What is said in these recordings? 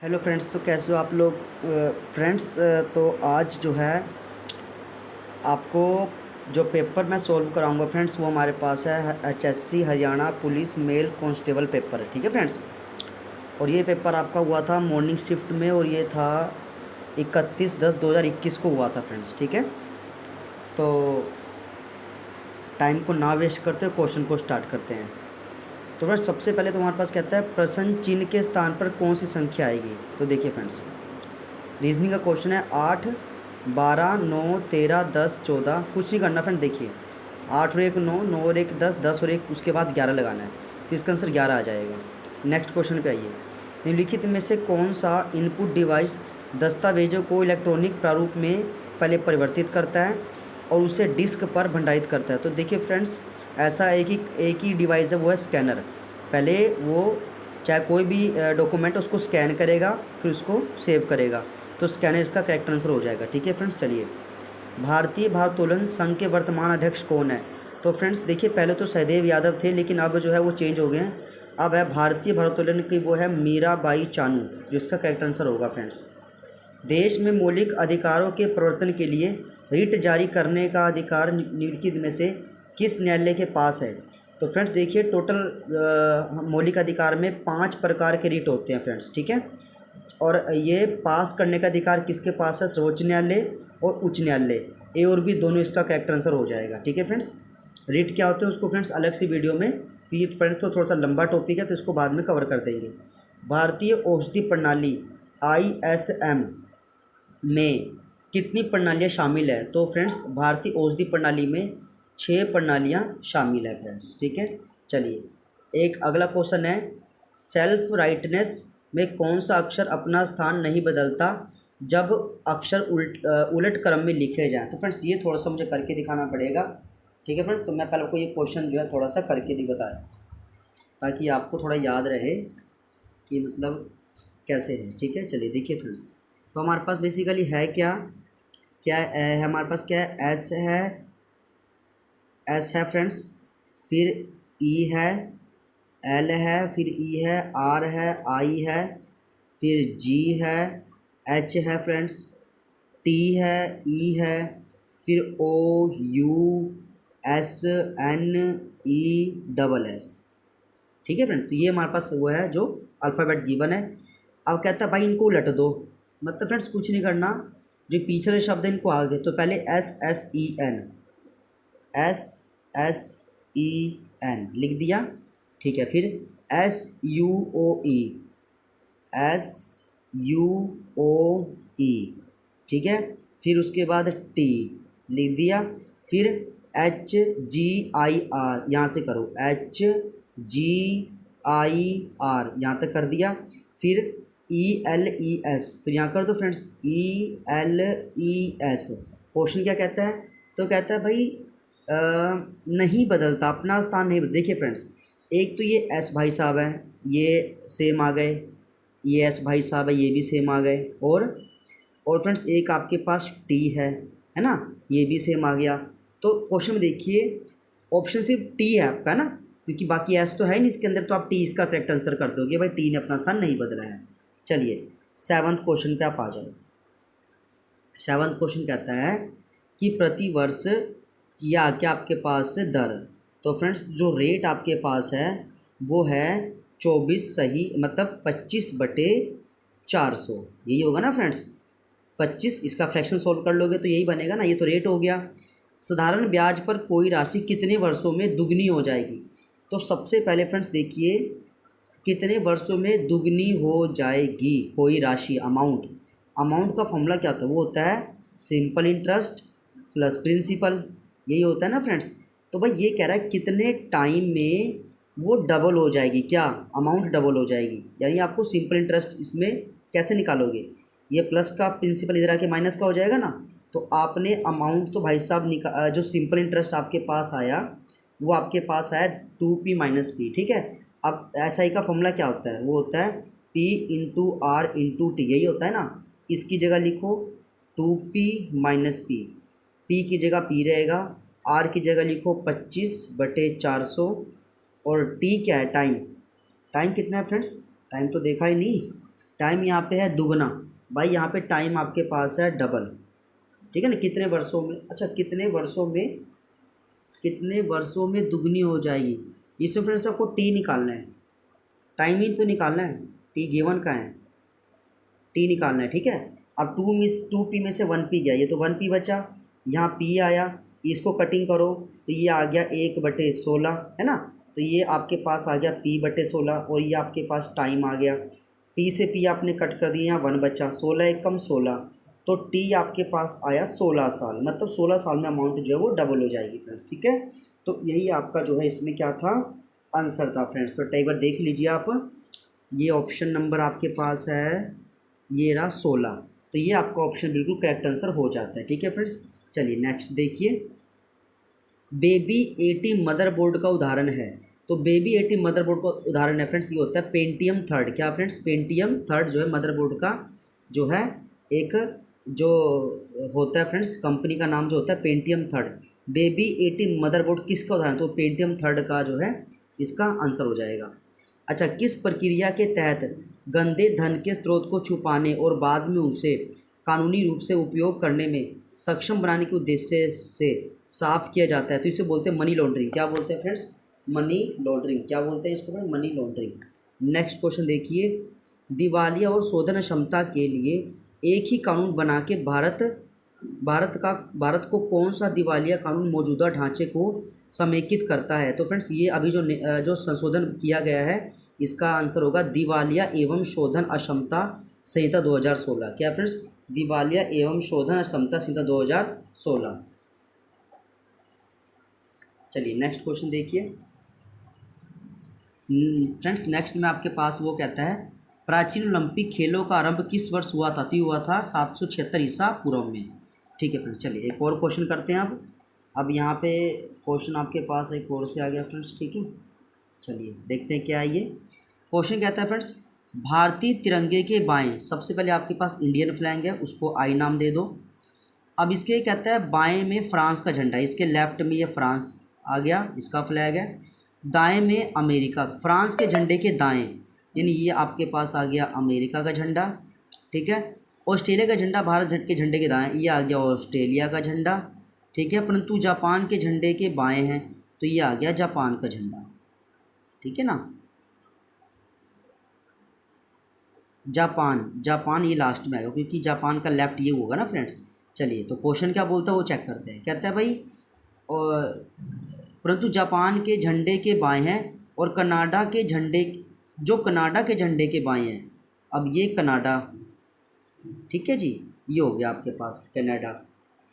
Hello friends, तो कैसे हो आप लोग। फ्रेंड्स, तो आज जो है आपको जो पेपर मैं सॉल्व कराऊंगा फ्रेंड्स, वो हमारे पास है HSC Haryana police mail constable paper है। ठीक है फ्रेंड्स, और ये पेपर आपका हुआ था मॉर्निंग शिफ्ट में, और ये था 31/10/2021 को हुआ था फ्रेंड्स। ठीक है, तो टाइम को ना वेस्ट करते क्वेश्चन को स्टार्ट करते हैं। तो फ्रेंड्स, सबसे पहले तो हमारे पास कहता है प्रश्न चिन्ह के स्थान पर कौन सी संख्या आएगी। तो देखिए फ्रेंड्स, रीजनिंग का क्वेश्चन है 8, 12, 9, 13, 10, 14। कुछ नहीं करना फ्रेंड, देखिए 8 और 1 9, 9 और 1 10, 10 और 1 उसके बाद 11 लगाना है, तो इसका आंसर 11 आ जाएगा। नेक्स्ट क्वेश्चन पे आइए। निम्नलिखित में से कौन सा इनपुट डिवाइस दस्तावेजों को इलेक्ट्रॉनिक प्रारूप में पहले परिवर्तित करता है और उसे डिस्क पर भंडारित करता है। तो देखिए फ्रेंड्स, ऐसा एक ही डिवाइस है, वो है स्कैनर। पहले वो चाहे कोई भी डॉक्यूमेंट उसको स्कैन करेगा, फिर उसको सेव करेगा, तो स्कैनर इसका करेक्ट आंसर हो जाएगा। ठीक है फ्रेंड्स, चलिए। भारतीय भारोत्तोलन संघ के वर्तमान अध्यक्ष कौन है। तो फ्रेंड्स देखिए, पहले तो सहदेव यादव थे, लेकिन अब जो है वो चेंज हो गए हैं। अब है भारतीय भारोत्तोलन की, वो है मीराबाई चानू, जो इसका करेक्ट आंसर होगा फ्रेंड्स। देश में मौलिक अधिकारों के प्रवर्तन के लिए रिट जारी करने का अधिकार निम्नलिखित में से किस न्यायालय के पास है। तो फ्रेंड्स देखिए, टोटल मौलिक अधिकार में 5 प्रकार के रिट होते हैं फ्रेंड्स। ठीक है, और ये पास करने का अधिकार किसके पास है, सर्वोच्च न्यायालय और उच्च न्यायालय। ए और बी दोनों इसका करेक्ट आंसर हो जाएगा। ठीक है फ्रेंड्स, रिट क्या होते हैं उसको फ्रेंड्स अलग सी वीडियो में, ये फ्रेंड्स तो थोड़ा सा लंबा टॉपिक है, तो इसको बाद में कवर कर देंगे। भारतीय औषधि प्रणाली ISM में कितनी प्रणालियाँ शामिल है। तो फ्रेंड्स, भारतीय औषधि प्रणाली में 6 प्रणालियाँ शामिल है फ्रेंड्स। ठीक है, चलिए एक अगला क्वेश्चन है, सेल्फ राइटनेस में कौन सा अक्षर अपना स्थान नहीं बदलता जब अक्षर उलट क्रम में लिखे जाएं। तो फ्रेंड्स ये थोड़ा सा मुझे करके दिखाना पड़ेगा। ठीक है फ्रेंड्स, तो मैं पहले आपको ये क्वेश्चन जो है थोड़ा सा करके बताया, ताकि आपको थोड़ा याद रहे कि मतलब कैसे है। ठीक है, चलिए देखिए फ्रेंड्स, तो हमारे पास बेसिकली है क्या क्या है, हमारे पास क्या है, एस है फ्रेंड्स, फिर ई है, एल है, फिर ई है, आर है, आई है, फिर जी है, एच है फ्रेंड्स, टी है, ई है, फिर O, U, S, N, E, double S. ठीक है फ्रेंड, तो ये हमारे पास वो है जो अल्फ़ाबेट गिवन है। अब कहता है भाई इनको उलट दो, मतलब फ्रेंड्स कुछ नहीं करना, जो पिछले शब्द है इनको आगे, तो पहले SSEN, SSEN लिख दिया। ठीक है, फिर SUOE, SUOE। ठीक है, फिर उसके बाद T लिख दिया, फिर HGIR, यहाँ से करो HGIR, यहाँ तक कर दिया, फिर ELES, फिर यहाँ कर दो फ्रेंड्स ELES। क्वेश्चन क्या कहता है, तो कहता है भाई नहीं बदलता, अपना स्थान नहीं बदलता। देखिए फ्रेंड्स, एक तो ये एस भाई साहब है, ये सेम आ गए, ये एस भाई साहब है, ये भी सेम आ गए, और फ्रेंड्स एक आपके पास टी है ना, ये भी सेम आ गया। तो क्वेश्चन में देखिए ऑप्शन सिर्फ टी है आपका ना, क्योंकि बाकी एस तो है नहीं इसके अंदर, तो आप टी इसका करेक्ट आंसर कर दोगे, भाई टी ने अपना स्थान नहीं बदला है। चलिए 7th क्वेश्चन पे आप आ जाओ। 7th क्वेश्चन कहता है कि प्रतिवर्ष या क्या आपके पास है दर। तो फ्रेंड्स जो रेट आपके पास है वो है 24 सही, मतलब 25/400, यही होगा ना फ्रेंड्स। 25 इसका फ्रैक्शन सोल्व कर लोगे तो यही बनेगा ना, ये तो रेट हो गया। साधारण ब्याज पर कोई राशि कितने वर्षों में दुगनी हो जाएगी। तो सबसे पहले फ्रेंड्स देखिए, कितने वर्षों में दुगनी हो जाएगी कोई राशि, अमाउंट का फॉर्मूला क्या होता है, वो होता है सिंपल इंटरेस्ट प्लस प्रिंसिपल, यही होता है ना फ्रेंड्स। तो भाई ये कह रहा है कितने टाइम में वो डबल हो जाएगी, क्या अमाउंट डबल हो जाएगी, यानी आपको सिंपल इंटरेस्ट इसमें कैसे निकालोगे, ये प्लस का प्रिंसिपल इधर आके माइनस का हो जाएगा ना। तो आपने अमाउंट तो भाई साहब जो सिंपल इंटरेस्ट आपके पास आया वो आपके पास आया 2P माइनस पी। ठीक है, अब SI का फॉर्मूला क्या होता है, वो होता है P into R into T, यही होता है ना। इसकी जगह लिखो 2P माइनस पी, P की जगह P रहेगा, R की जगह लिखो 25/400, और T क्या है, टाइम कितना है फ्रेंड्स, टाइम तो देखा ही नहीं, टाइम यहाँ पे है दुगना, भाई यहाँ पे टाइम आपके पास है डबल, ठीक है ना। कितने वर्षों में, अच्छा कितने वर्षों में दुगनी हो जाएगी, इसमें फ्रेंड्स आपको टी निकालना है, टाइम ही तो निकालना है, टी गिवन का है, टी निकालना है, ठीक है। अब टू पी में से वन पी गया, ये तो वन पी बचा, यहाँ पी आया, इसको कटिंग करो तो ये आ गया 1/16, है ना। तो ये आपके पास आ गया p/16 और ये आपके पास टाइम आ गया, p से p आपने कट कर दिया, यहाँ 1 बचा, 16 × 16, तो t आपके पास आया 16 साल, मतलब 16 साल में अमाउंट जो है वो डबल हो जाएगी फ्रेंड्स, ठीक है। तो यही आपका जो है इसमें क्या था, आंसर था फ्रेंड्स। तो एक बार देख लीजिए आप, ये ऑप्शन नंबर आपके पास है, ये रहा 16, तो ये आपका ऑप्शन बिल्कुल करेक्ट आंसर हो जाता है, ठीक है फ्रेंड्स। चलिए नेक्स्ट देखिए, बेबी 80 मदरबोर्ड का उदाहरण है, तो बेबी 80 मदरबोर्ड का उदाहरण है फ्रेंड्स, ये होता है पेंटियम 3, क्या फ्रेंड्स, पेंटियम 3 जो है मदरबोर्ड का जो है एक जो होता है फ्रेंड्स, कंपनी का नाम जो होता है पेंटियम 3। बेबी 80 मदरबोर्ड किसका उदाहरण, तो पेंटियम 3 का जो है इसका आंसर हो जाएगा। अच्छा, किस प्रक्रिया के तहत गंदे धन के स्रोत को छुपाने और बाद में उसे कानूनी रूप से उपयोग करने में सक्षम बनाने के उद्देश्य से साफ किया जाता है, तो इसे बोलते हैं मनी लॉन्ड्रिंग, क्या बोलते हैं फ्रेंड्स, मनी लॉन्ड्रिंग, क्या बोलते हैं इसको friends, money laundering. Next question देखिए, दिवालिया और शोधन क्षमता के लिए एक ही कानून बना के भारत को कौन सा दिवालिया कानून मौजूदा ढांचे को समेकित करता है, तो फ्रेंड्स ये अभी जो संशोधन किया गया है इसका आंसर होगा दिवालिया एवं शोधन अक्षमता संहिता 2016, क्या फ्रेंड्स, दिवालिया एवं शोधन अक्षमता संहिता 2016। चलिए नेक्स्ट क्वेश्चन देखिए फ्रेंड्स, नेक्स्ट में आपके पास वो कहता है प्राचीन ओलंपिक खेलों का आरंभ किस वर्ष हुआ था, तो हुआ था 776 ईसा पूर्व में, ठीक है फ्रेंड्स। चलिए एक और क्वेश्चन करते हैं अब यहाँ पे क्वेश्चन आपके पास एक और से आ गया फ्रेंड्स, ठीक है। चलिए देखते हैं क्या है ये क्वेश्चन, कहता है फ्रेंड्स भारतीय तिरंगे के बाएं, सबसे पहले आपके पास इंडियन फ्लैग है, उसको आई नाम दे दो। अब इसके कहता है बाएं में फ्रांस का झंडा, इसके लेफ्ट में ये फ्रांस आ गया, इसका फ्लैग है, दाएं में अमेरिका, फ्रांस के झंडे के दाएं यानी ये आपके पास आ गया अमेरिका का झंडा, ठीक है। ऑस्ट्रेलिया का झंडा भारत के झंडे के दाएं, ये आ गया ऑस्ट्रेलिया का झंडा, ठीक है। परंतु जापान के झंडे के बाएं हैं, तो ये आ गया जापान का झंडा, ठीक है ना। जापान ये लास्ट में आएगा क्योंकि जापान का लेफ्ट ये होगा ना फ्रेंड्स। चलिए तो क्वेश्चन क्या बोलता है वो चेक करते हैं, कहता है भाई परंतु जापान के झंडे के बाएं हैं और कनाडा के झंडे के बाएं हैं, अब ये कनाडा, ठीक है जी, ये हो गया आपके पास कनाडा,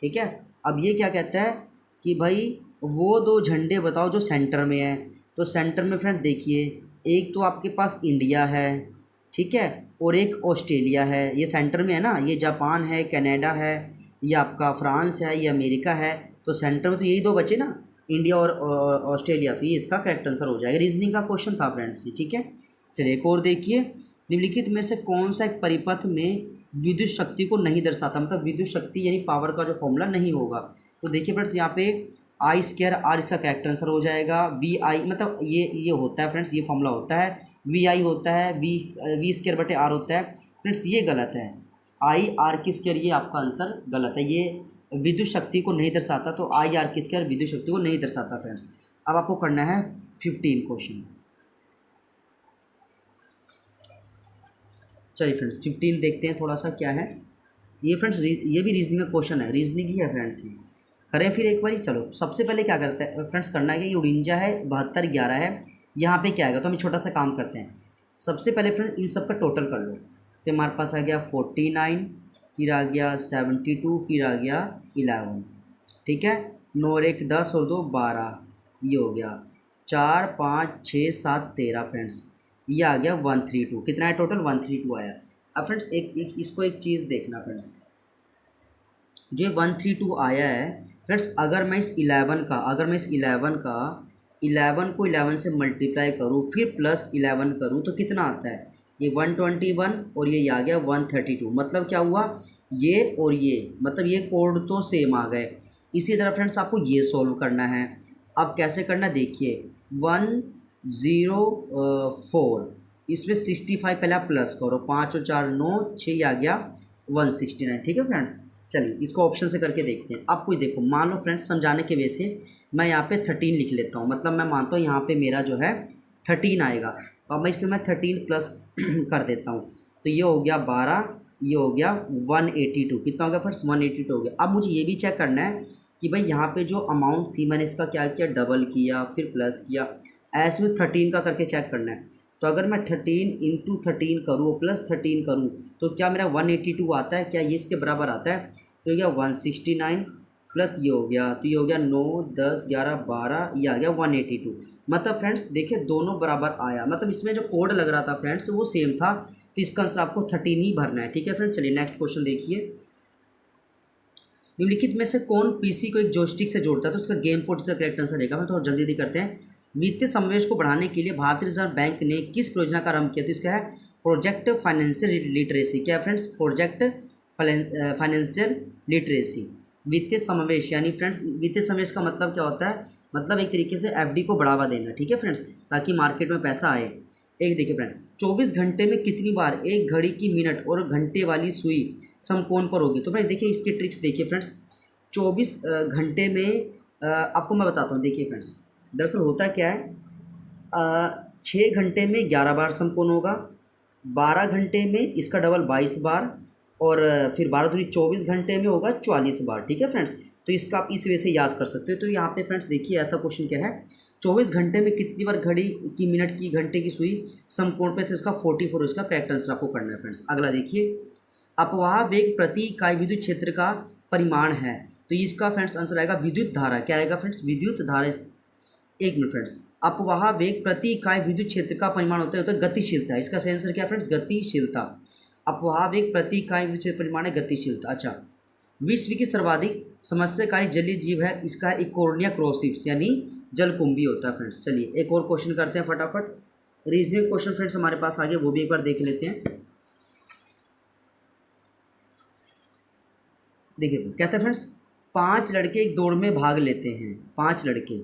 ठीक है। अब ये क्या कहता है कि भाई वो दो झंडे बताओ जो सेंटर में है, तो सेंटर में फ्रेंड्स देखिए एक तो आपके पास इंडिया है, ठीक है, और एक ऑस्ट्रेलिया है, ये सेंटर में है ना, ये जापान है, कनाडा है, ये आपका फ्रांस है, ये अमेरिका है, तो सेंटर में तो यही दो बचे ना, इंडिया और ऑस्ट्रेलिया, तो ये इसका करेक्ट आंसर हो जाएगा। रीजनिंग का क्वेश्चन था फ्रेंड्स, ठीक है। चलिए एक और देखिए, निम्नलिखित में से कौन सा एक परिपथ में विद्युत शक्ति को नहीं दर्शाता, मतलब विद्युत शक्ति यानी पावर का जो फॉर्मूला नहीं होगा, तो देखिए फ्रेंड्स यहाँ पे I²R इसका करेक्ट आंसर हो जाएगा। VI मतलब ये होता है फ्रेंड्स, ये फॉर्मूला होता है, VI होता है, V²/R होता है फ्रेंड्स, ये गलत है, IR² ये आपका आंसर गलत है, ये विद्युत शक्ति को नहीं दर्शाता, तो IR² विद्युत शक्ति को नहीं दर्शाता फ्रेंड्स। अब आपको करना है 15 क्वेश्चन। चलिए फ्रेंड्स 15 देखते हैं थोड़ा सा क्या है ये फ्रेंड्स, ये भी रीजनिंग का क्वेश्चन है, रीजनिंग ही है फ्रेंड्स, ये करें फिर एक बार। चलो सबसे पहले क्या करते हैं फ्रेंड्स, करना है कि 49 है, 72 11 है, यहाँ पे क्या आएगा, तो हम छोटा सा काम करते हैं। सबसे पहले फ्रेंड्स इन सब का टोटल कर लो, तो हमारे पास आ गया 49, फिर आ गया 72, फिर आ गया 11, ठीक है, 9 और 1 10 और 2 12, ये हो गया 4 5 6 7 13 फ्रेंड्स, ये आ गया 132, कितना है टोटल 132 आया। अब फ्रेंड्स इसको एक चीज़ देखना फ्रेंड्स, जो 132 आया है फ्रेंड्स, अगर मैं इस 11 का 11 को 11 से मल्टीप्लाई करूँ फिर प्लस 11 करूँ तो कितना आता है, ये 121 और ये आ गया 132, मतलब क्या हुआ, ये और ये मतलब ये कोड तो सेम आ गए। इसी तरह फ्रेंड्स आपको ये सॉल्व करना है। अब कैसे करना है देखिए, 104 इसमें 65 पहले आप प्लस करो, 5 और 4 9, 6 आ गया 169। ठीक है फ्रेंड्स, चलिए इसको ऑप्शन से करके देखते हैं। अब कोई देखो, मान लो फ्रेंड्स समझाने के वजह से मैं यहाँ पे 13 लिख लेता हूँ, मतलब मैं मानता हूँ यहाँ पे मेरा जो है 13 आएगा, तो अब मैं इसमें 13 प्लस कर देता हूँ, तो ये हो गया 12, ये हो गया 182। कितना हो गया फ्रेंड्स? 182 हो गया। अब मुझे ये भी चेक करना है कि भाई यहाँ पे जो अमाउंट थी मैंने इसका क्या किया, डबल किया फिर प्लस किया, ऐसे में 13 का करके चेक करना है। तो अगर मैं 13 इंटू 13 करूँ प्लस 13 करूँ तो क्या मेरा 182 आता है? क्या ये इसके बराबर आता है? तो ये गया 169 प्लस ये हो गया, तो ये हो गया 9 10 11 12, ये आ गया 182। मतलब फ्रेंड्स देखिए दोनों बराबर आया, मतलब इसमें जो कोड लग रहा था फ्रेंड्स वो सेम था, तो इसका आंसर आपको 13 ही भरना है। ठीक है फ्रेंड्स, चलिए नेक्स्ट क्वेश्चन देखिए। निम्नलिखित में से कौन पीसी को एक जॉयस्टिक से जोड़ता है? तो उसका गेम पोर्ट इसका करेक्ट आंसर रहेगा। मैं थोड़ा जल्दी करते हैं। वित्तीय समावेश को बढ़ाने के लिए भारतीय रिजर्व बैंक ने किस परियोजना का आरंभ किया? तो इसका है प्रोजेक्ट फाइनेंशियल लिटरेसी। क्या फ्रेंड्स? Project financial literacy. वित्तीय समावेश यानी फ्रेंड्स वित्तीय समावेश का मतलब क्या होता है? मतलब एक तरीके से एफडी को बढ़ावा देना। ठीक है फ्रेंड्स, ताकि मार्केट में पैसा आए। एक देखिए फ्रेंड, 24 घंटे में कितनी बार एक घड़ी की मिनट और घंटे वाली सुई समकोण पर होगी? तो फ्रेंड्स देखिए इसकी ट्रिक्स देखिए फ्रेंड्स। 24 घंटे में आपको मैं बताता हूँ। देखिए फ्रेंड्स दरअसल होता क्या है, 6 घंटे में 11 बार समकोण होगा, 12 घंटे में इसका डबल 22 बार, और फिर 12 दूनी 24 घंटे में होगा 44 बार। ठीक है फ्रेंड्स, तो इसका आप इस वे से याद कर सकते हो। तो यहाँ पे फ्रेंड्स देखिए ऐसा क्वेश्चन क्या है, 24 घंटे में कितनी बार घड़ी की मिनट की घंटे की सुई समकोण पे, तो इसका 44 इसका करेक्ट आंसर आपको करना है फ्रेंड्स। अगला देखिए, अपवाह वेग प्रति इकाई विद्युत क्षेत्र का परिमाण है, तो इसका फ्रेंड्स आंसर आएगा विद्युत धारा। क्या आएगा फ्रेंड्स? विद्युत धारा। एक मिनट फ्रेंड्स, अपवाह वेग प्रति इकाई विद्युत क्षेत्र का परिमाण होता है गतिशीलता। इसका सही आंसर क्या फ्रेंड्स? गतिशीलता। अपवाह वेग प्रति इकाई विद्युत क्षेत्र परिमाण है गतिशीलता। अच्छा, विश्व की सर्वाधिक समस्याकारी जलीय जीव है, इसका है इकोर्निया क्रोसिप्स यानी जलकुंभी होता है फ्रेंड्स। चलिए एक और क्वेश्चन करते हैं फटाफट। रीजनिंग क्वेश्चन फ्रेंड्स हमारे पास आगे, वो भी एक बार देख लेते हैं। देखिए कहते हैं फ्रेंड्स, 5 लड़के एक दौड़ में भाग लेते हैं, 5 लड़के।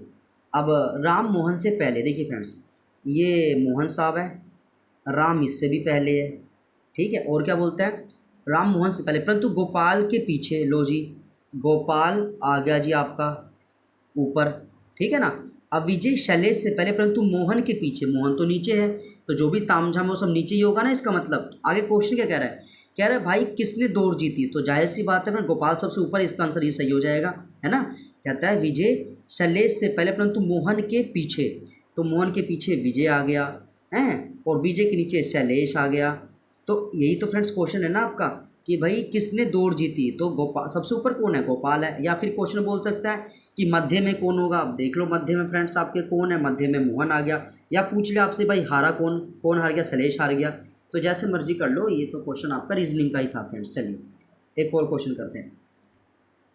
अब राम मोहन से पहले, देखिए फ्रेंड्स ये मोहन साहब है, राम इससे भी पहले है। ठीक है, और क्या बोलता है? राम मोहन से पहले, परंतु गोपाल के पीछे। लो जी, गोपाल आ गया जी आपका ऊपर। ठीक है ना। अब विजय शैलेश से पहले परंतु मोहन के पीछे। मोहन तो नीचे है, तो जो भी तामझाम है वो सब नीचे ही होगा ना। इसका मतलब आगे क्वेश्चन क्या कह रहा है? कह रहा है भाई किसने दौड़ जीती? तो जाहिर सी बात है, गोपाल सबसे ऊपर, इसका आंसर ये सही हो जाएगा, है ना। कहता है विजय शैलेश से पहले परंतु मोहन के पीछे, तो मोहन के पीछे विजय आ गया है, और विजय के नीचे शैलेश आ गया। तो यही तो फ्रेंड्स क्वेश्चन है ना आपका, कि भाई किसने दौड़ जीती? तो गोपाल सबसे ऊपर कौन है? गोपाल है। या फिर क्वेश्चन बोल सकता है कि मध्य में कौन होगा? अब देख लो मध्य में फ्रेंड्स आपके कौन है? मध्य में मोहन आ गया। या पूछ लिया आपसे भाई हारा कौन? कौन हार गया? शैलेश हार गया। तो जैसे मर्जी कर लो, ये तो क्वेश्चन आपका रीजनिंग का ही था फ्रेंड्स। चलिए एक और क्वेश्चन करते हैं।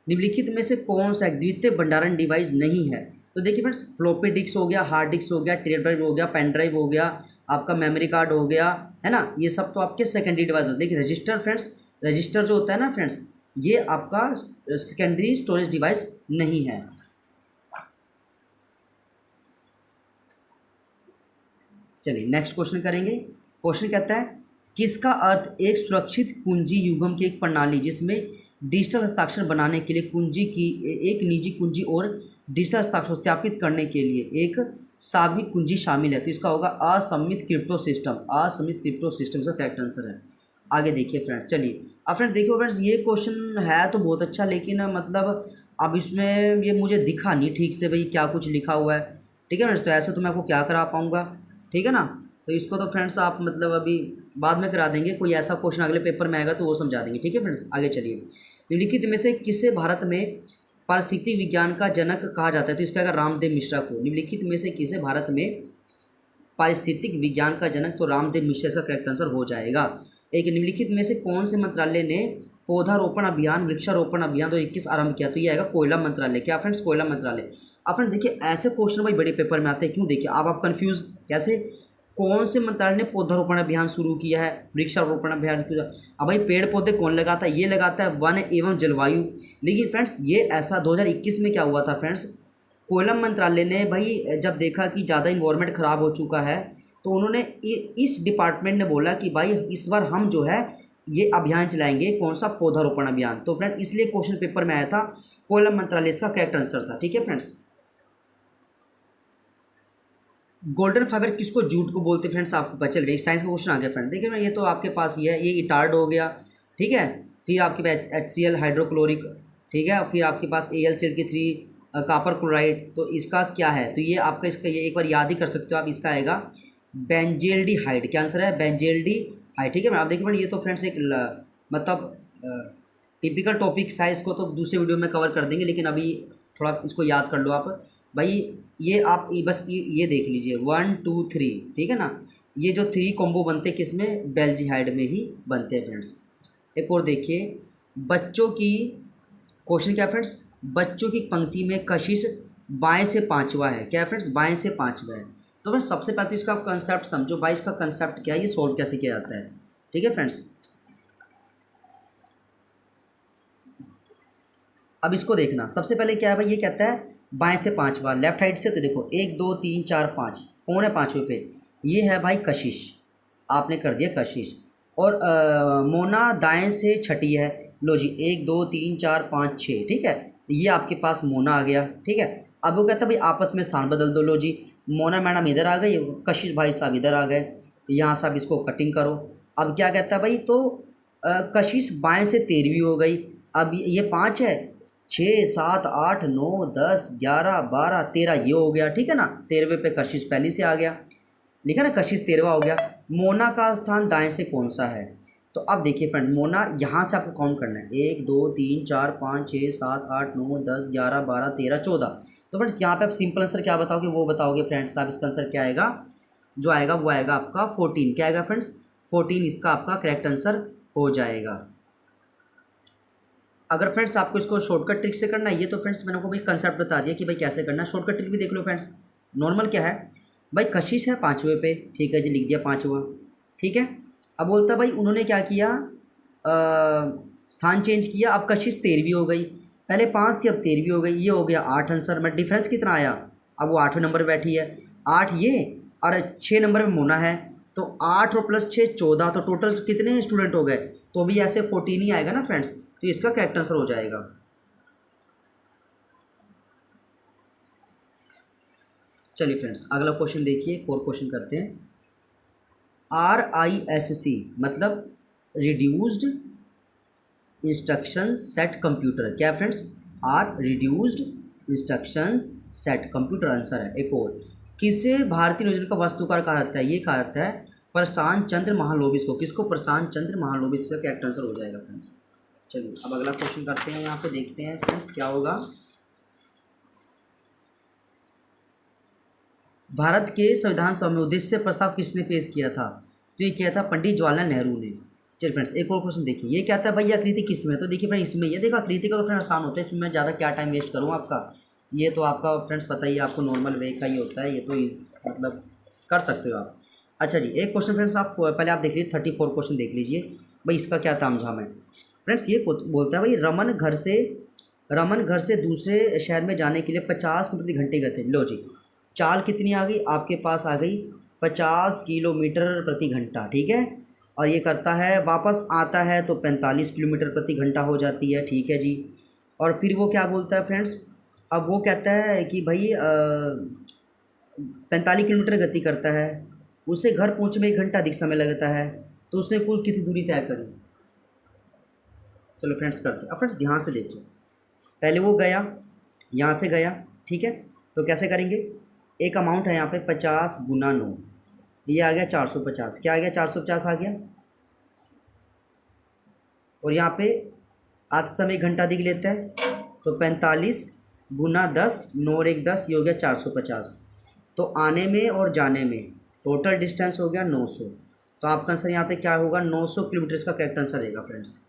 निम्नलिखित में से कौन सा द्वितीय भंडारण डिवाइस नहीं है? तो देखिए फ्रेंड्स, फ्लॉपी डिस्क हो गया, हार्ड डिस्क हो गया, टेप ड्राइव हो गया, पेन ड्राइव हो गया, आपका मेमोरी कार्ड हो गया, है ना। ये सब तो आपके सेकेंडरी डिवाइस होते हैं। लेकिन रजिस्टर फ्रेंड्स, रजिस्टर जो होता है ना फ्रेंड्स, ये आपका सेकेंडरी स्टोरेज डिवाइस नहीं है। चलिए नेक्स्ट क्वेश्चन करेंगे। क्वेश्चन कहता है, किसका अर्थ एक सुरक्षित कुंजी युग्म की एक प्रणाली जिसमें डिजिटल हस्ताक्षर बनाने के लिए कुंजी की एक निजी कुंजी और डिजिटल हस्ताक्षर सत्यापित करने के लिए एक सार्वजनिक कुंजी शामिल है? तो इसका होगा असमित क्रिप्टो सिस्टम। असमित क्रिप्टो सिस्टम का करेक्ट आंसर है। आगे देखिए फ्रेंड्स, चलिए अब फ्रेंड्स देखिए फ्रेंड्स, ये क्वेश्चन है तो बहुत अच्छा, लेकिन मतलब अब इसमें ये मुझे दिखा नहीं ठीक से भाई क्या कुछ लिखा हुआ है। ठीक है फ्रेंड्स, तो ऐसे तो मैं आपको क्या करा पाऊँगा। ठीक है ना, तो इसको तो फ्रेंड्स आप मतलब अभी बाद में करा देंगे, कोई ऐसा क्वेश्चन अगले पेपर में आएगा तो वो समझा देंगे। ठीक है फ्रेंड्स, आगे चलिए। निम्नलिखित में से किसे भारत में पारिस्थितिक विज्ञान का जनक कहा जाता है? तो इसका अगर रामदेव मिश्रा को। निम्नलिखित में से किसे भारत में पारिस्थितिक विज्ञान का जनक? तो रामदेव मिश्रा का करेक्ट आंसर हो जाएगा। एक निम्नलिखित में से कौन से मंत्रालय ने पौधारोपण अभियान वृक्षारोपण अभियान 2021 आरंभ किया? तो ये आएगा कोयला मंत्रालय। क्या फ्रेंड्स? कोयला मंत्रालय। अब फ्रेंड देखिए ऐसे क्वेश्चन भाई बड़े पेपर में आते हैं, क्यों? देखिए अब आप कंफ्यूज कैसे, कौन से मंत्रालय ने पौधारोपण अभियान शुरू किया है, वृक्षारोपण अभियान किया? अब भाई पेड़ पौधे कौन लगाता है? ये लगाता है वन एवं जलवायु। लेकिन फ्रेंड्स ये ऐसा 2021 में क्या हुआ था फ्रेंड्स, कोयला मंत्रालय ने भाई जब देखा कि ज़्यादा इन्वायरमेंट ख़राब हो चुका है तो उन्होंने इस डिपार्टमेंट ने बोला कि भाई इस बार हम जो है ये अभियान चलाएंगे, कौन सा, पौधारोपण अभियान। तो फ्रेंड इसलिए क्वेश्चन पेपर में आया था, कोयला मंत्रालय इसका करेक्ट आंसर था। ठीक है फ्रेंड्स, गोल्डन फाइबर किसको, जूट को बोलते हैं फ्रेंड्स, आपको पता चल गया। साइंस का क्वेश्चन आ गया फ्रेंड। देखिए ये तो आपके पास ये है, ये इटार्ड हो गया, ठीक है। फिर आपके पास HCl हाइड्रोक्लोरिक, ठीक है। फिर आपके पास AlCl3 कॉपर क्लोराइड। तो इसका क्या है, तो ये आपका इसका ये एक बार याद ही कर सकते हो आप। इसका आएगा बेंजेल्डिहाइड। क्या आंसर है, बेंजेल्डिहाइड। ठीक है मैं, आप देखिए फ्रेंड ये तो फ्रेंड्स एक मतलब टिपिकल टॉपिक है, इसको तो दूसरे वीडियो में कवर कर देंगे, लेकिन अभी थोड़ा इसको याद कर लो आप भाई। ये आप बस ये देख लीजिए 1 2 3, ठीक है ना। ये जो 3 कॉम्बो बनते हैं किस में, बेल्जिहाइड में ही बनते हैं फ्रेंड्स। एक और देखिए, बच्चों की क्वेश्चन क्या फ्रेंड्स, बच्चों की पंक्ति में कशिश बाएं से पांचवा है। क्या है फ्रेंड्स, बाएं से पांचवा है। तो फ्रेंड्स सबसे पहले तो इसका कंसेप्ट समझो भाई, इसका कंसेप्ट क्या है, ये सोल्व कैसे किया जाता है। ठीक है फ्रेंड्स, अब इसको देखना। सबसे पहले क्या है भाई, ये कहता है बाएं से पांचवा, लेफ्ट साइड से। तो देखो 1 2 3 4 5, कौन है पांचवें पे, ये है भाई कशिश, आपने कर दिया कशिश। और मोना दाएं से छठी है। लो जी 1 2 3 4 5 6, ठीक है, ये आपके पास मोना आ गया। ठीक है, अब वो कहता है भाई आपस में स्थान बदल दो। लो जी मोना मैडम इधर आ गई, कशिश भाई साहब इधर आ गए, यहाँ से आप इसको कटिंग करो। अब क्या कहता है भाई, तो कशिश बाएं से 13वीं हो गई। अब ये 5 है, 6 7 8 9 10 11 12 13, ये हो गया। ठीक है ना, 13वें पे कशिश पहले से आ गया, लिखा ना, कशिश 13वां हो गया। मोना का स्थान दाएं से कौन सा है, तो अब देखिए फ्रेंड, मोना यहाँ से आपको काउंट करना है 1 2 3 4 5 6 7 8 9 10 11 12 13 14। तो फ्रेंड्स यहाँ पे आप सिंपल आंसर क्या बताओगे, वो बताओगे फ्रेंड्स आप। इसका आंसर क्या आएगा, जो आएगा वो आएगा आपका 14। क्या आएगा फ्रेंड्स, 14 इसका आपका करेक्ट आंसर हो जाएगा। अगर फ्रेंड्स आपको इसको शॉर्टकट ट्रिक से करना है, ये तो फ्रेंड्स मैंने आपको भाई कंसेप्ट बता दिया कि भाई कैसे करना है। शॉर्टकट ट्रिक भी देख लो फ्रेंड्स। नॉर्मल क्या है भाई, कशिश है 5वें पे, ठीक है जी, लिख दिया 5वां। ठीक है, अब बोलता है भाई उन्होंने क्या किया, स्थान चेंज किया, अब कशिश 13वीं हो गई, पहले 5 थी अब 13वीं हो गई, ये हो गया 8 आंसर में। डिफरेंस कितना आया, अब वो 8वें नंबर पर बैठी है, 8 ये और 6 नंबर पर मोना है, तो 8 और प्लस 6 14, तो टोटल कितने स्टूडेंट हो गए, तो भी ऐसे 14 ही आएगा ना फ्रेंड्स। तो इसका करेक्ट आंसर हो जाएगा। चलिए फ्रेंड्स अगला क्वेश्चन देखिए, एक और क्वेश्चन करते हैं। RISC मतलब रिड्यूस्ड इंस्ट्रक्शन सेट कंप्यूटर। क्या friends, reduced instruction set computer answer है। एक और, किसे भारतीय नियोजन का वास्तुकार कहा जाता है, ये कहा जाता है प्रशांत चंद्र महालोबिस को। किसको, प्रशांत चंद्र महालोबिस का करेक्ट आंसर हो जाएगा फ्रेंड्स। चलिए अब अगला क्वेश्चन करते हैं, यहाँ पे देखते हैं फ्रेंड्स क्या होगा। भारत के संविधान सभा में उद्देश्य प्रस्ताव किसने पेश किया था, तो ये किया था पंडित जवाहरलाल नेहरू ने। चलिए फ्रेंड्स एक और क्वेश्चन देखिए, ये क्या था भाई, आकृति किस में, तो देखिए फ्रेंड इसमें, ये देखो आकृति का तो फ्रेंड आसान होता है, इसमें मैं ज़्यादा क्या टाइम वेस्ट करूँ आपका, ये तो आपका फ्रेंड्स पता ही है, आपको नॉर्मल वे का ही होता है, ये तो मतलब कर सकते हो आप। अच्छा जी, एक क्वेश्चन फ्रेंड्स आप पहले आप देख लीजिए, 34 क्वेश्चन देख लीजिए भाई, इसका क्या तामझाम है फ्रेंड्स। ये बोलता है भाई रमन घर से दूसरे शहर में जाने के लिए 50 प्रति घंटे गए थे। लो जी चाल कितनी आ गई आपके पास, आ गई 50 किलोमीटर प्रति घंटा, ठीक है। और ये करता है वापस आता है तो 45 किलोमीटर प्रति घंटा हो जाती है, ठीक है जी। और फिर वो क्या बोलता है फ्रेंड्स, अब वो कहता है कि भाई 45 किलोमीटर गति करता है, उसे घर पहुँचने में 1 घंटा अधिक समय लगता है, तो उसने कुल कितनी दूरी तय करी। चलो फ्रेंड्स करते हैं। अब फ्रेंड्स ध्यान से देखो, पहले वो गया, यहाँ से गया, ठीक है, तो कैसे करेंगे, एक अमाउंट है यहाँ पे 50 गुना 9, ये आ गया 450। क्या आ गया, 450 आ गया। और यहाँ पे आते समय 1 घंटा अधिक लेता है, तो 45 गुना 10, 9 और 1 10, ये हो गया 450। तो आने में और जाने में टोटल डिस्टेंस हो गया 900। तो आपका आंसर यहाँ पे क्या होगा, 900 किलोमीटर का करेक्ट आंसर रहेगा फ्रेंड्स।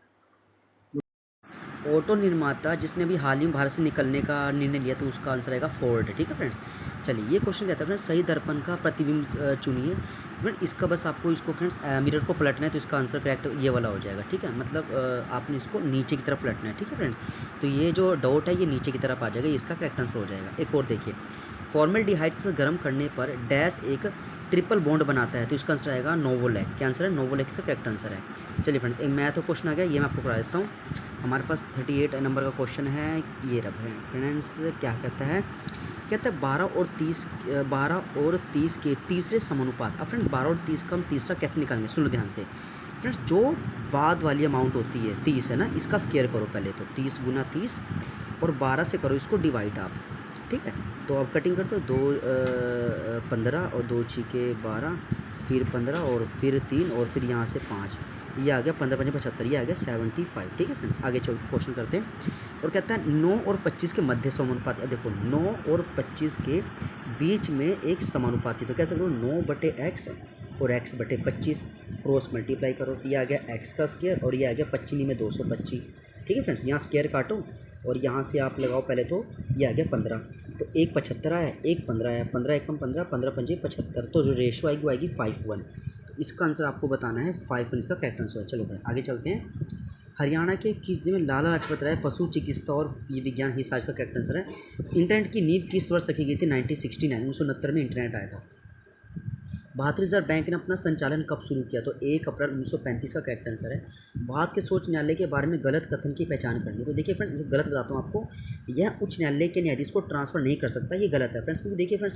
ऑटो निर्माता जिसने अभी हाल ही में भारत से निकलने का निर्णय लिया, तो उसका आंसर आएगा फोर्ड। ठीक है फ्रेंड्स, चलिए ये क्वेश्चन कहता है फ्रेंड्स सही दर्पण का प्रतिबिंब चुनिए। फ्रेंड इसका बस आपको इसको फ्रेंड्स मिरर को पलटना है, तो इसका आंसर करेक्ट ये वाला हो जाएगा। ठीक है, मतलब आपने इसको नीचे की तरफ पलटना है। ठीक है फ्रेंड्स, तो ये जो डॉट है ये नीचे की तरफ आ जाएगा, ये इसका करेक्ट आंसर हो जाएगा। एक और देखिए, फॉर्मल्डिहाइड से गर्म करने पर डैश एक ट्रिपल बॉन्ड बनाता है, तो इसका आंसर आएगा नोवोलैक। क्या आंसर है? नोवोलैक इसका करेक्ट आंसर है। चलिए फ्रेंड्स, एक मैथ क्वेश्चन आ गया, ये मैं आपको करा देता हूँ। हमारे पास 38 नंबर का क्वेश्चन है, ये रहा फ्रेंड्स। क्या कहता है? कहता है 12 और 30 के तीसरे समानुपात। अब फ्रेंड्स 12 और 30 का हम तीसरा कैसे निकालेंगे, सुनो ध्यान से फ्रेंड्स। जो बाद वाली अमाउंट होती है 30 है ना, इसका स्क्वायर करो पहले, तो 30 गुना 30 और 12 से करो इसको डिवाइड आप। ठीक है, तो अब कटिंग करते हो, 2 15 और 2 छीके 12, फिर 15 और फिर 3 और फिर यहाँ से 5, ये आ गया 15 5 75, ये आ गया 75। ठीक है फ्रेंड्स, आगे चल क्वेश्चन करते हैं। और कहता है 9 और 25 के मध्य समानुपाती। अब देखो 9 और 25 के बीच में एक समानुपाती, तो कैसे करो, 9/x और x/25 क्रॉस मल्टीप्लाई करो, तो ये आ गया x का स्क्वायर और ये आ गया 25 में 225। ठीक है फ्रेंड्स, यहाँ स्क्वायर काटो और यहाँ से आप लगाओ पहले, तो ये आ गया 15, तो 1 75 आया, 1 15 आया, 15 एकम 15, 15 पंजे 75, तो जो रेशो आएगी वो आएगी 5:1। तो इसका आंसर आपको बताना है 5:1, इसका करेक्ट आंसर है। चलो भाई आगे चलते हैं। हरियाणा के किस जिले में लाला लाजपत राय पशु चिकित्सा और विज्ञान हिसार, इसका करेक्ट आंसर है। इंटरनेट की नींव किस वर्ष रखी गई थी? 1969, 1969 में इंटरनेट आया था। भारतीय रिजर्व बैंक ने अपना संचालन कब शुरू किया? तो 1 अप्रैल 1935 का करेक्ट आंसर है। भारत के सर्वोच्च न्यायालय के बारे में गलत कथन की पहचान करनी। तो देखिए फ्रेंड्स, गलत बताता हूँ आपको, यह उच्च न्यायालय के न्यायाधीश को ट्रांसफर नहीं कर सकता, ये गलत है फ्रेंड्स। क्योंकि देखिए फ्रेंड्स,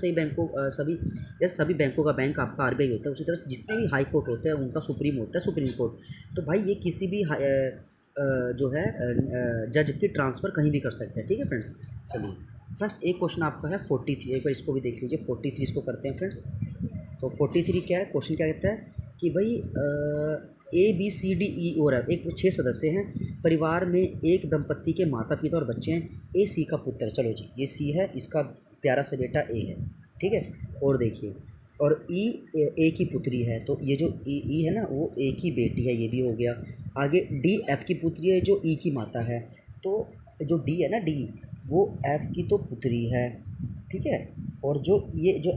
सभी बैंकों का बैंक आपका आरबीआई होता है, उसी तरह जितने भी हाई कोर्ट होते हैं उनका सुप्रीम होता है सुप्रीम कोर्ट। तो भाई ये किसी भी जो है जज की ट्रांसफ़र कहीं भी कर सकते हैं। ठीक है फ्रेंड्स, चलिए फ्रेंड्स एक क्वेश्चन आपका है 43, एक बार इसको भी देख लीजिए। 43 इसको करते हैं फ्रेंड्स। तो 43 क्या है क्वेश्चन, क्या कहता है कि भाई ABCDE और F, एक 6 सदस्य हैं, परिवार में एक दंपत्ति के माता पिता और बच्चे हैं, AC का पुत्र है। चलो जी, ये C है, इसका प्यारा सा बेटा A है। ठीक है, और देखिए, और A की पुत्री है, तो ये जो E है ना वो A की बेटी है, ये भी हो गया। आगे D F की पुत्री है जो E की माता है, तो जो D है ना D, वो F की तो पुत्री है। ठीक है, और जो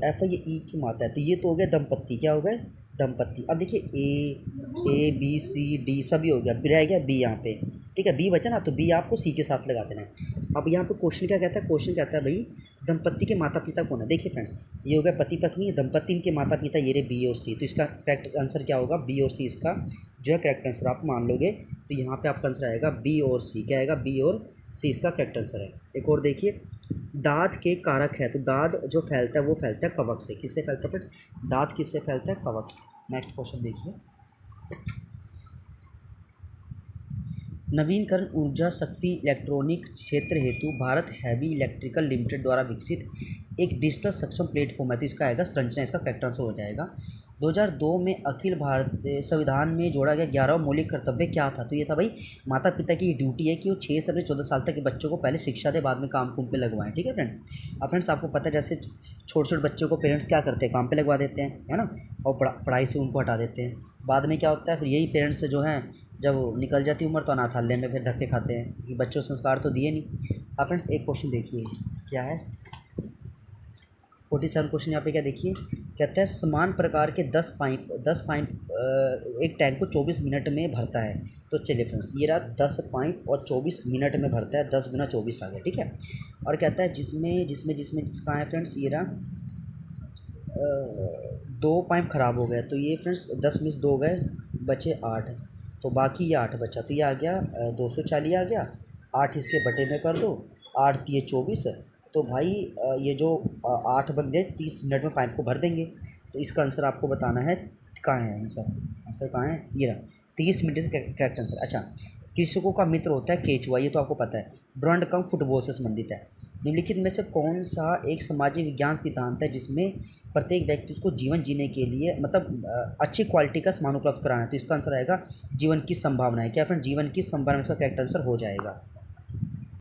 F है ये E की माता है, तो ये तो हो गया दंपत्ति। क्या हो गया? दंपत्ति। अब देखिए A B C D सभी हो गया, रह गया B यहाँ पे। ठीक है, B बचा ना, तो B आपको C के साथ लगा देना है। अब यहाँ पे क्वेश्चन क्या कहता है? क्वेश्चन कहता है भाई दंपत्ति के माता पिता कौन है? देखिए फ्रेंड्स, ये हो गया पति पत्नी, दंपत्ति इनके माता पिता ये रहे B और C, तो इसका करेक्ट आंसर क्या होगा? B और C इसका जो है करेक्ट आंसर आप मान लोगे, तो यहाँ पर आपका आंसर आएगा B और C। क्या आएगा? B और C इसका करेक्ट आंसर है। एक और देखिए, दाद के कारक है, तो दाद जो फैलता है वो फैलता है कवक से। किससे फैलता है फ्रेंड्स? दाद किससे फैलता है? कवक से। नेक्स्ट क्वेश्चन देखिए, नवीनकरण ऊर्जा शक्ति इलेक्ट्रॉनिक क्षेत्र हेतु भारत हैवी इलेक्ट्रिकल लिमिटेड द्वारा विकसित एक डिजिटल सक्षम प्लेटफॉर्म है, तो इसका आएगा संरचना, इसका करेक्ट आंसर हो जाएगा। 2002 में अखिल भारतीय संविधान में जोड़ा गया 11वां मौलिक कर्तव्य क्या था? तो ये था भाई माता पिता की ड्यूटी है कि वो 6 से 14 साल तक के बच्चों को पहले शिक्षा दे, बाद में काम कुम पे लगवाएं। ठीक है फ्रेंड। अब फ्रेंड्स आपको पता है जैसे छोटे छोटे बच्चों को पेरेंट्स क्या करते हैं? काम पे लगवा देते हैं, है ना, और पढ़ाई से उनको हटा देते हैं। बाद में क्या होता है, फिर यही पेरेंट्स जो हैं जब निकल जाती उम्र तो अनाथालय में फिर धक्के खाते हैं कि बच्चों संस्कार तो दिए नहीं। अब फ्रेंड्स एक क्वेश्चन देखिए, क्या है 47 क्वेश्चन यहाँ पे, क्या देखिए, कहता है समान प्रकार के 10 पाइप एक टैंक को 24 मिनट में भरता है। तो चलिए फ्रेंड्स, ये रहा 10 पाइप और 24 मिनट में भरता है, 10 गुना 24 आ गया। ठीक है, और कहता है जिसका है फ्रेंड्स, ये रहा 2 पाइप ख़राब हो गए, तो ये फ्रेंड्स 10 में से 2 गए, बचे 8, तो बाकी ये 8 बचा, तो ये आ गया 240 आ गया। 8 इसके बटे में कर दो, 8 दिए 24, तो भाई ये जो 8 बंदे 30 मिनट में पाइप को भर देंगे। तो इसका आंसर आपको बताना है कहाँ है आंसर कहाँ है? ये रहा 30 मिनट से करेक्ट आंसर। अच्छा, कृषकों का मित्र होता है केचुआ, ये तो आपको पता है। ब्रॉन्ड कम फुटबॉल से संबंधित है। निम्नलिखित में से कौन सा एक सामाजिक विज्ञान सिद्धांत है जिसमें प्रत्येक व्यक्ति को जीवन जीने के लिए मतलब अच्छी क्वालिटी का सामान उपलब्ध कराना है? तो इसका आंसर आएगा जीवन की संभावना है। क्या फ्रेंड? जीवन की संभावना, इसका करेक्ट आंसर हो जाएगा।